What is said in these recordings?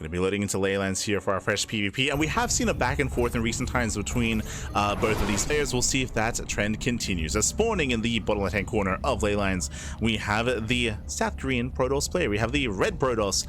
Going to be loading into Leylands here for our fresh PvP, and we have seen a back and forth in recent times between both of these players. We'll see if that trend continues. As spawning in the bottom left-hand corner of Leylands, we have the South Korean Protoss player. We have the red Protoss.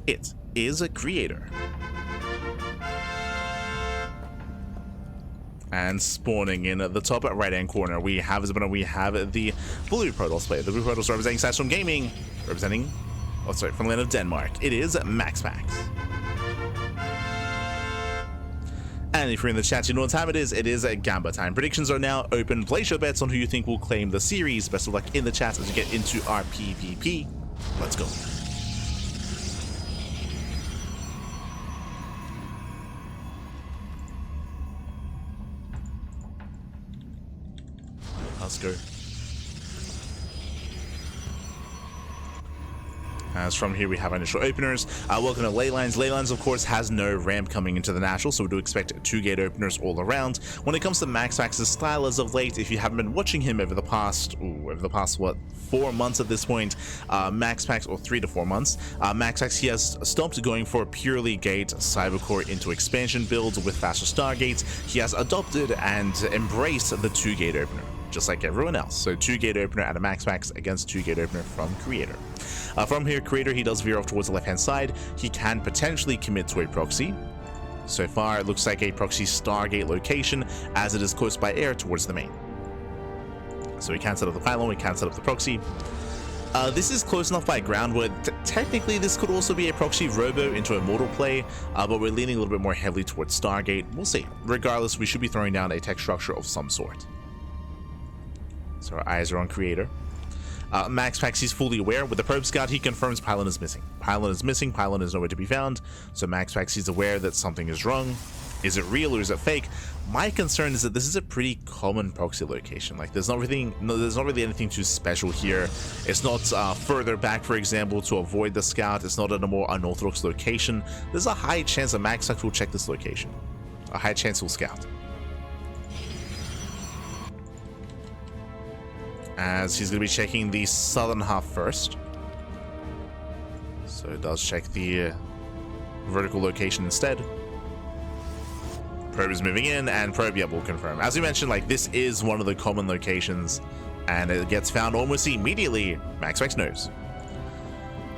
It is a creator. And spawning in the top right-hand corner, we have the blue Protoss player. The blue Protoss representing Satchel Gaming, representing, oh sorry, from the land of Denmark. It is MaxPax. And if you're in the chat, you know what time it is. It is Gamba time. Predictions are now open. Place your bets on who you think will claim the series. Best of luck in the chat as we get into our PvP. Let's go. Let's go. As from here we have our initial openers. Welcome to Leylands. Leylands, of course, has no ramp coming into the National, so we do expect 2 gate openers all around. When it comes to MaxPax's style as of late, if you haven't been watching him over the past what, 4 months at this point, MaxPax, or 3 to 4 months, MaxPax, he has stopped going for purely gate Cybercore into expansion builds with faster Stargates. He has adopted and embraced the 2 gate opener, just like everyone else. So 2 gate opener at a MaxPax against 2 gate opener from Creator. From here, Creator, he does veer off towards the left hand side. He can potentially commit to a proxy. So far, it looks like a proxy Stargate location, as it is close by air towards the main. So we can set up the pylon, we can set up the proxy. This is close enough by ground where technically this could also be a proxy robo into a mortal play, but we're leaning a little bit more heavily towards Stargate. We'll see. Regardless, we should be throwing down a tech structure of some sort. So our eyes are on Creator. MaxPax, he's fully aware. With the probe scout, he confirms pylon is missing. Pylon is missing, pylon is nowhere to be found. So MaxPax, he's aware that something is wrong. Is it real or is it fake? My concern is that this is a pretty common proxy location. Like, there's not really anything too special here. It's not further back, for example, to avoid the scout. It's not at a more unorthodox location. There's a high chance that MaxPax will check this location. A high chance he'll scout. As he's going to be checking the southern half first. So it does check the vertical location instead. Probe is moving in, and probe, yeah, will confirm. As we mentioned, like, this is one of the common locations, and it gets found almost immediately. MaxPax knows.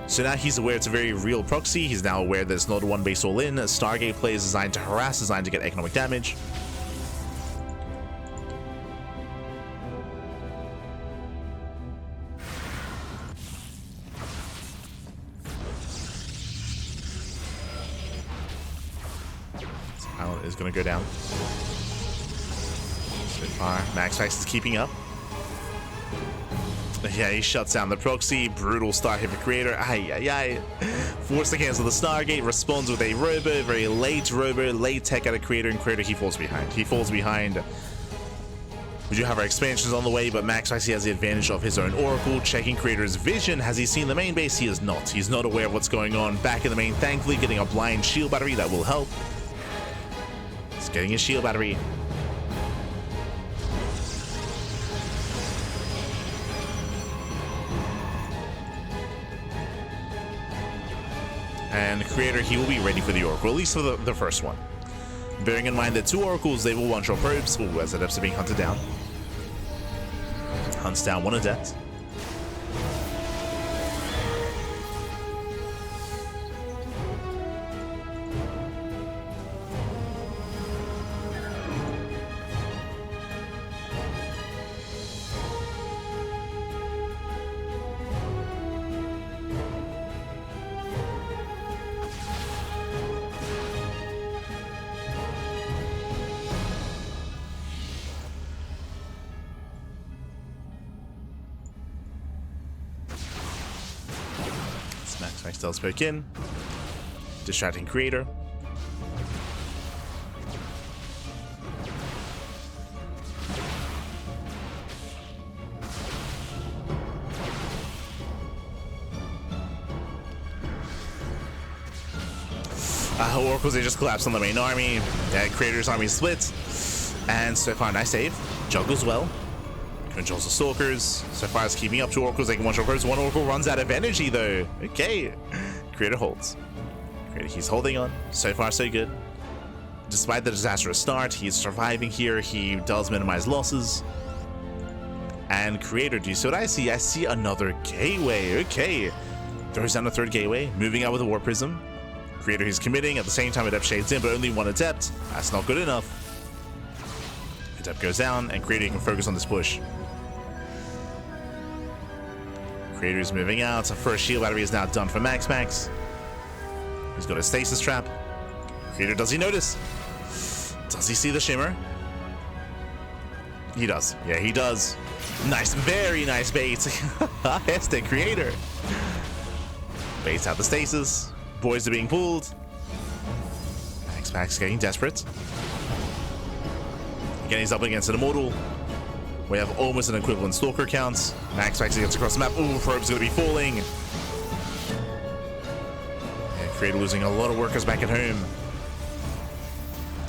So now he's aware it's a very real proxy. He's now aware that it's not a one base all in. Stargate play is designed to harass, designed to get economic damage. Is going to go down. So far, MaxPax is keeping up. Yeah, he shuts down the proxy. Brutal start here for Creator. Force to cancel the Stargate. Responds with a robo. Very late robo. Late tech out of Creator, and Creator, he falls behind. He falls behind. We do have our expansions on the way, but MaxPax, he has the advantage of his own Oracle. Checking Creator's vision. Has he seen the main base? He is not. He's not aware of what's going on back in the main. Thankfully, getting a blind shield battery that will help. Getting his shield battery. And Creator, he will be ready for the Oracle, at least for the first one. Bearing in mind that 2 Oracles, they will one-shot probes. Ooh, as Adepts are being hunted down. Hunts down 1 Adept. MaxPax does poke in, distracting Creator. Oracles, they just collapsed on the main army. Creator's army splits. And so far, nice save. Juggles well. Controls the Stalkers. So far as keeping up 2 Oracles, they can one-shot probes. 1 Oracle runs out of energy though. Okay. Creator holds. Creator, he's holding on. So far, so good. Despite the disastrous start, he's surviving here. He does minimize losses. And Creator, do you see what I see? I see another gateway. Okay. Throws down a third gateway, moving out with a War Prism. Creator, he's committing. At the same time, Adept shades in, but only one Adept. That's not good enough. Adept goes down, and Creator can focus on this push. Creator is moving out. So first shield battery is now done for MaxPax. He's got a stasis trap. Creator, does he notice? Does he see the shimmer? He does. Yeah, he does. Nice, very nice bait. Hashtag Creator. Baits out the stasis. Boys are being pulled. MaxPax getting desperate. Again, he's up against an Immortal. We have almost an equivalent Stalker count. MaxPax gets across the map. Ooh, Probe's going to be falling. And Creator losing a lot of workers back at home.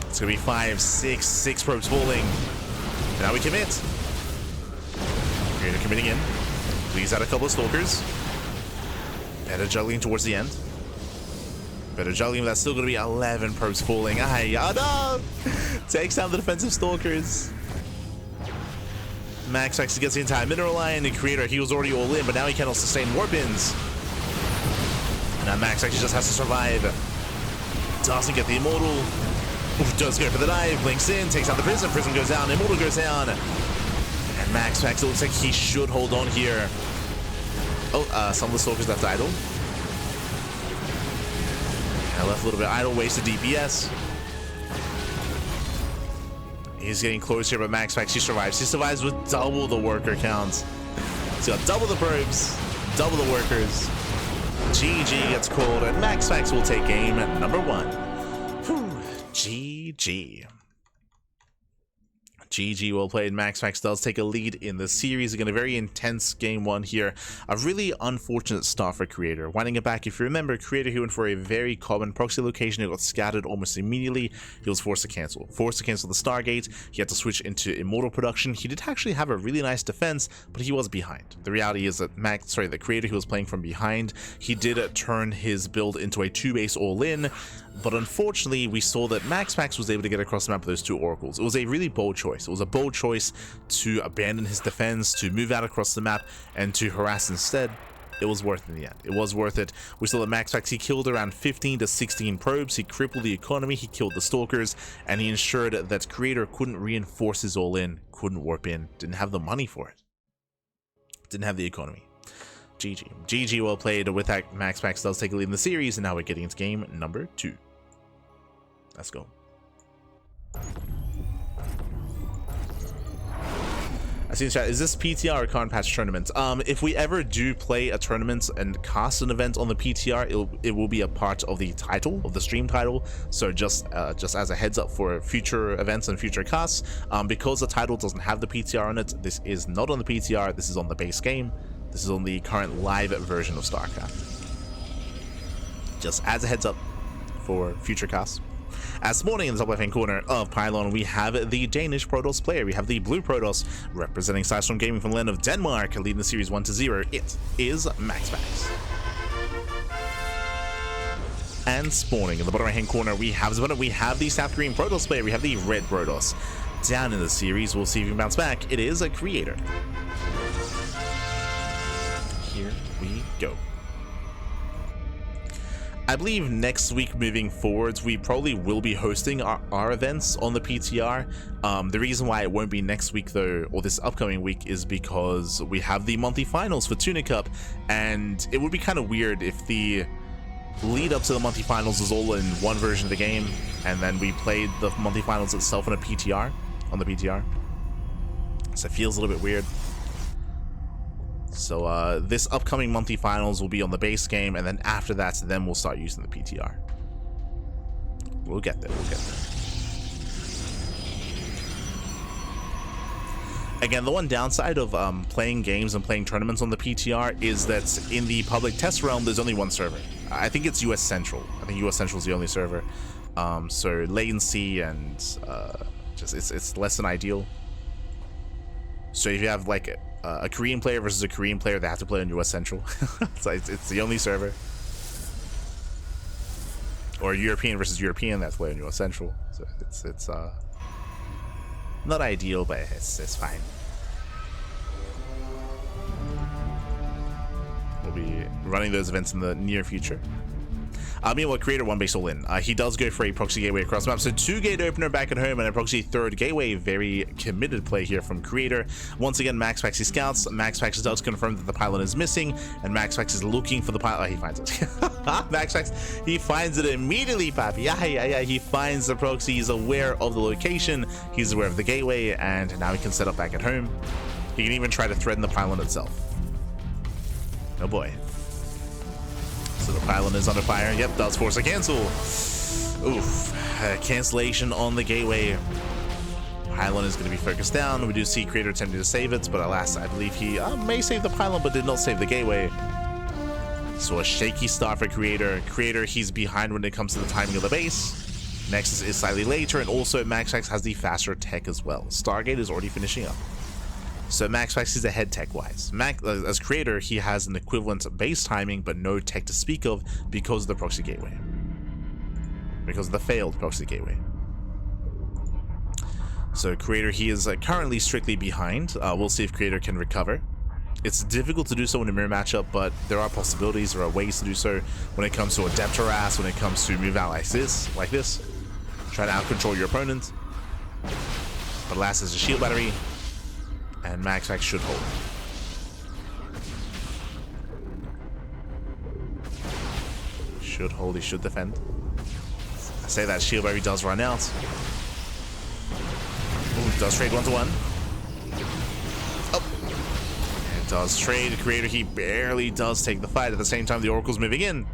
It's going to be 5, 6 Probes falling. And now we commit. Creator committing in. Please add a couple of Stalkers. Better juggling towards the end. Better juggling, but that's still going to be 11 Probes falling. No! Takes down the defensive Stalkers. MaxPax gets the entire mineral line, and Creator, he was already all in, but now he cannot sustain Warpins. And now MaxPax just has to survive. Doesn't get the Immortal. Oof, does go for the dive, blinks in, takes out the Prism. Prism goes down, Immortal goes down. And MaxPax, it looks like he should hold on here. Oh, some of the Stalkers left idle. I left a little bit idle, wasted DPS. He's getting close here, but MaxPax, he survives. He survives with double the worker count. He's got double the probes, double the workers. GG gets called, and MaxPax will take game number 1. Whew. GG. GG, well played. MaxPax does take a lead in the series. Again, a very intense game 1 here. A really unfortunate start for Creator. Winding it back, if you remember, Creator, he went for a very common proxy location. It got scattered almost immediately. He was forced to cancel. Forced to cancel the Stargate. He had to switch into Immortal production. He did actually have a really nice defense, but he was behind. The reality is that the Creator, he was playing from behind. He did turn his build into a 2-base all-in, but unfortunately, we saw that MaxPax was able to get across the map with those 2 oracles. It was a really bold choice. It was a bold choice to abandon his defense, to move out across the map, and to harass instead. It was worth it in the end. It was worth it. We saw that MaxPax, he killed around 15 to 16 probes. He crippled the economy. He killed the Stalkers, and he ensured that Creator couldn't reinforce his all-in, couldn't warp in, didn't have the money for it. Didn't have the economy. GG. GG, well played. With that, MaxPax does take a lead in the series, and now we're getting into game number 2. Let's go. I see in chat, is this PTR or current patch tournament? If we ever do play a tournament and cast an event on the PTR, it will be a part of the title, of the stream title. So just as a heads up for future events and future casts, because the title doesn't have the PTR on it, this is not on the PTR, this is on the base game. This is on the current live version of StarCraft. Just as a heads up for future casts. As morning in the top left hand corner of Pylon, we have the Danish Protoss player. We have the blue Protoss representing Sidestorm Gaming from the land of Denmark, leading the series 1-0. It is MaxPax. And spawning in the bottom right hand corner, we have the South Korean Protoss player. We have the red Protoss. Down in the series, we'll see if we can bounce back. It is a Creator. Here we go. I believe next week moving forwards, we probably will be hosting our events on the PTR. The reason why it won't be next week though, or this upcoming week, is because we have the monthly finals for LiuLi Cup, and it would be kind of weird if the lead up to the monthly finals was all in one version of the game, and then we played the monthly finals itself on a PTR, on the PTR. So it feels a little bit weird. So this upcoming monthly finals will be on the base game, and then after that, then we'll start using the PTR. We'll get there, we'll get there. Again, the one downside of playing games and playing tournaments on the PTR is that in the public test realm, there's only one server. I think it's US Central. I think US Central is the only server. So latency and just it's less than ideal. So if you have like a Korean player versus a Korean player, they have to play on US Central. So it's the only server. or European versus European. That's playing your Central. So it's not ideal, but it's fine. We'll be running those events in the near future. Meanwhile, Creator 1 base all in. He does go for a proxy gateway across the map. So 2 gate opener back at home and a proxy 3rd gateway. Very committed play here from Creator. Once again, MaxPax he scouts. MaxPax does confirm that the pylon is missing, and MaxPax is looking for the pylon. Oh, he finds it. MaxPax, he finds it immediately, papi. Yeah. He finds the proxy. He's aware of the location. He's aware of the gateway, and now he can set up back at home. He can even try to threaten the pylon itself. Oh boy. So the pylon is under fire. Yep, does force a cancel. Oof. Cancellation on the gateway. Pylon is going to be focused down. We do see Creator attempting to save it, but alas, I believe he may save the pylon, but did not save the gateway. So a shaky start for Creator. Creator, he's behind when it comes to the timing of the base. Nexus is slightly later, and also MaxPax has the faster tech as well. Stargate is already finishing up. So MaxPax is ahead tech-wise. As Creator, he has an equivalent base timing, but no tech to speak of because of the proxy gateway. Because of the failed proxy gateway. So Creator, he is currently strictly behind. We'll see if Creator can recover. It's difficult to do so in a mirror matchup, but there are possibilities, there are ways to do so when it comes to Adept Harass, when it comes to move out like this. Try to out-control your opponent. But alas, there's a shield battery. And MaxPax should hold. Should hold, he should defend. I say that shield battery does run out. Ooh, does trade 1-to-1. Oh. It does trade. Creator, he barely does take the fight. At the same time, the Oracle's moving in.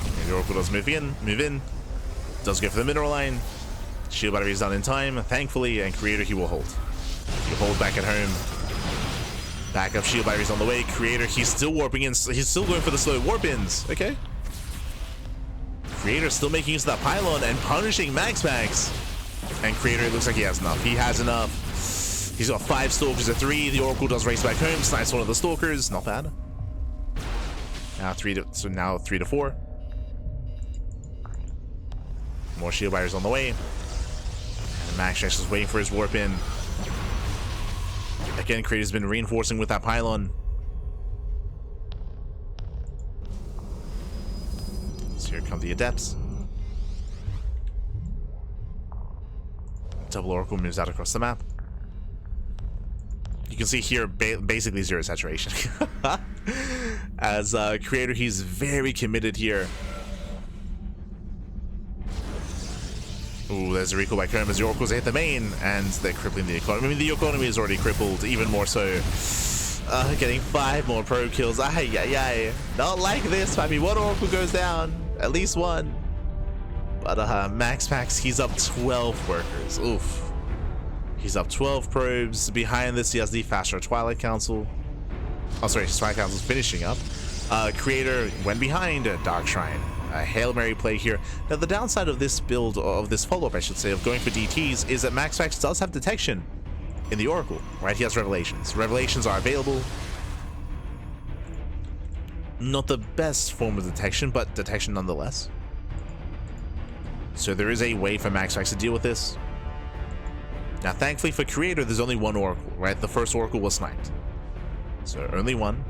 And the Oracle does move in. Does go for the mineral line. Shield battery is done in time, thankfully, and Creator, he will hold. He'll hold back at home. Backup shield batteries on the way. Creator, he's still warping in. He's still going for the slow warp ins. Okay. Creator still making use of that pylon and punishing MaxPax. And Creator, it looks like he has enough. He has enough. He's got 5 stalkers to 3. The Oracle does race back home. Snipes one of the stalkers. Not bad. Now 3 to 4. More shield batteries on the way. MaxPax is waiting for his warp in. Again, Creator's been reinforcing with that pylon. So here come the Adepts. Double Oracle moves out across the map. You can see here basically 0 saturation. As Creator, he's very committed here. Ooh, there's a recall by Chrome as the Oracles hit the main, and they're crippling the economy. I mean, the economy is already crippled, even more so. Getting 5 more probe kills. Not like this, papi. One Oracle goes down. At least one. But MaxPax, he's up 12 workers. Oof. He's up 12 probes. Behind this, he has the faster Twilight Council. Oh, sorry, Twilight Council's finishing up. Creator went behind Dark Shrine. A Hail Mary play here. Now, the downside of this build, of this follow-up, I should say, of going for DTs, is that MaxPax does have detection in the Oracle, right? He has Revelations. Revelations are available. Not the best form of detection, but detection nonetheless. So there is a way for MaxPax to deal with this. Now, thankfully for Creator, there's only one Oracle, right? The first Oracle was sniped. So only one.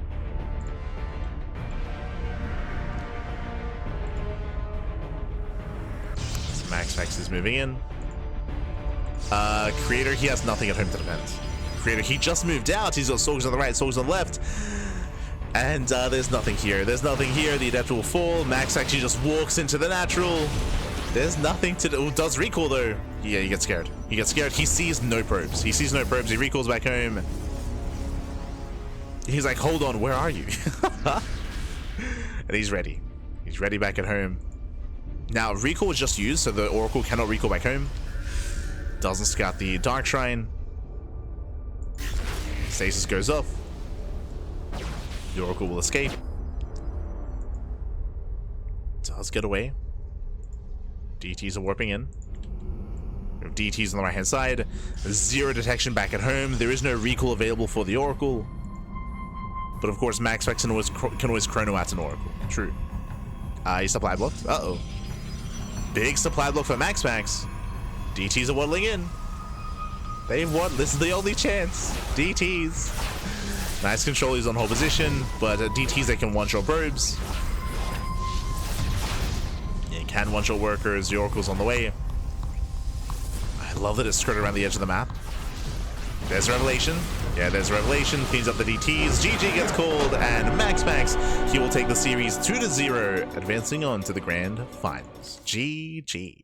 MaxPax is moving in. Creator, he has nothing at home to defend. Creator, he just moved out. He's got Swords on the right, Swords on the left. And there's nothing here. There's nothing here. The Adept will fall. Max actually just walks into the natural. There's nothing to do. Does recall though. Yeah, he gets scared. He gets scared. He sees no probes. He sees no probes. He recalls back home. He's like, hold on, where are you? And he's ready. He's ready back at home. Now, recall was just used, so the Oracle cannot recall back home. Doesn't scout the Dark Shrine. Stasis goes off. The Oracle will escape. Does get away. DTs are warping in. We have DTs on the right hand side. 0 detection back at home. There is no recall available for the Oracle. But of course, MaxPax can always chrono out an Oracle. True. He supply blocked. Uh-oh. Big supply block for MaxPax. DTs are waddling in. They've won. This is the only chance. DTs. Nice control. He's on hold position, but DTs, they can one-shot probes. Yeah, can one-shot workers. The Oracle's on the way. I love that it's skirted around the edge of the map. There's Revelation. Yeah, there's Revelation. Cleans up the DTs. GG gets called, and MaxPax, he will take the series 2-0, advancing on to the grand finals. GG.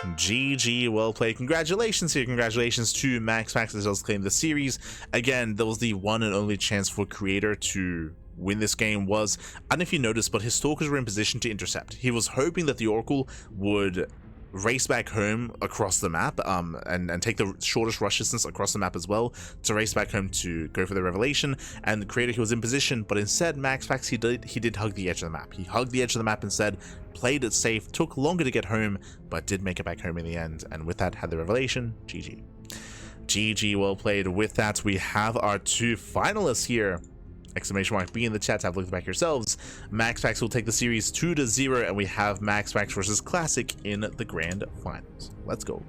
GG, well played. Congratulations here. Congratulations to MaxPax as well as claim the series. Again, that was the one and only chance for Creator to win this game. Was, I don't know if you noticed, but his Stalkers were in position to intercept. He was hoping that the Oracle would race back home across the map and take the shortest rush distance across the map as well to race back home to go for the Revelation. And the Creator, he was in position, but instead MaxPax, he did hug the edge of the map. He hugged the edge of the map instead, played it safe, took longer to get home, but did make it back home in the end, and with that had the Revelation. GG. GG, well played. With that, we have our two finalists here. Exclamation mark B in the chat to have a look back yourselves. MaxPax will take the series 2-0, and we have MaxPax versus Classic in the grand finals. Let's go.